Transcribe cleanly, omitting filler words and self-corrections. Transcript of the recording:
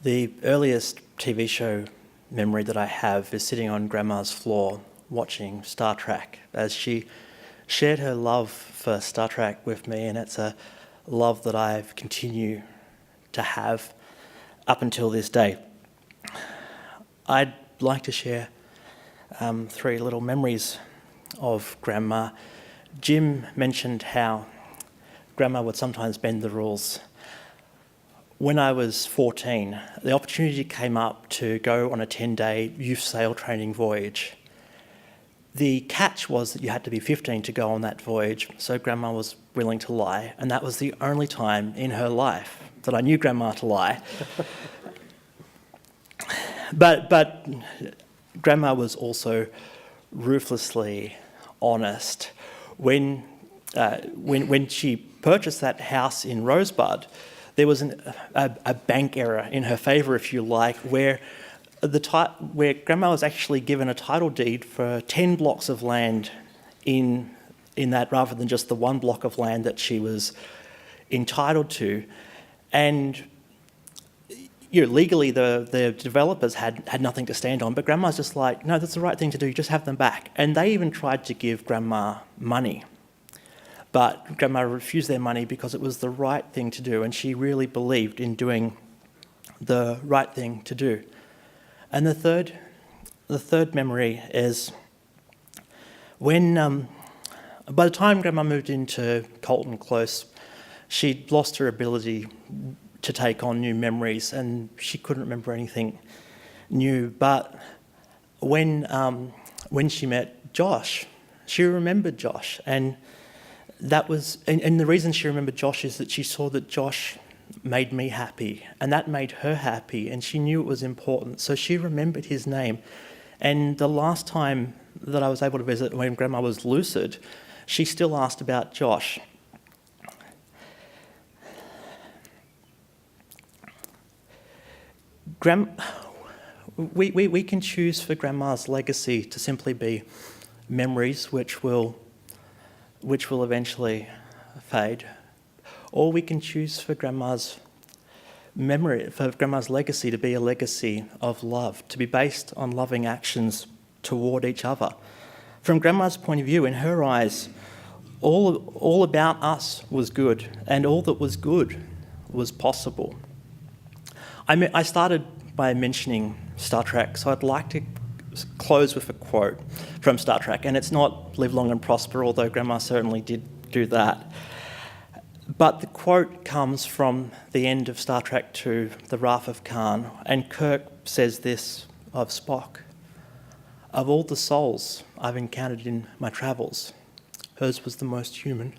The earliest TV show memory that I have is sitting on Grandma's floor watching Star Trek as she shared her love for Star Trek with me, and it's a love that I've continued to have up until this day. I'd like to share 3 little memories of Grandma. Jim mentioned how Grandma would sometimes bend the rules. When I was 14, the opportunity came up to go on a 10-day youth sail training voyage. The catch was that you had to be 15 to go on that voyage, so Grandma was willing to lie, and that was the only time in her life that I knew Grandma to lie. But Grandma was also ruthlessly honest. When she purchased that house in Rosebud, there was a bank error in her favour, if you like, where Grandma was actually given a title deed for 10 blocks of land in that, rather than just the 1 block of land that she was entitled to. And legally, the developers had nothing to stand on, but Grandma's just like, no, that's the right thing to do, you just have them back. And they even tried to give Grandma money, but Grandma refused their money because it was the right thing to do, and she really believed in doing the right thing to do. And the third memory is when, by the time Grandma moved into Colton Close, she'd lost her ability to take on new memories, and she couldn't remember anything new. But when she met Josh, she remembered Josh, and the reason she remembered Josh is that she saw that Josh made me happy, and that made her happy, and she knew it was important, so she remembered his name. And the last time that I was able to visit, when Grandma was lucid, she still asked about Josh. We can choose for Grandma's legacy to simply be memories which will eventually fade, or we can choose for Grandma's legacy to be a legacy of love, to be based on loving actions toward each other. From Grandma's point of view, in her eyes, all about us was good, and all that was good was possible. I started by mentioning Star Trek, so I'd like to close with a quote from Star Trek, and it's not "Live long and prosper," although Grandma certainly did do that. But the quote comes from the end of Star Trek II, The Wrath of Khan, and Kirk says this of Spock: "Of all the souls I've encountered in my travels, hers was the most human."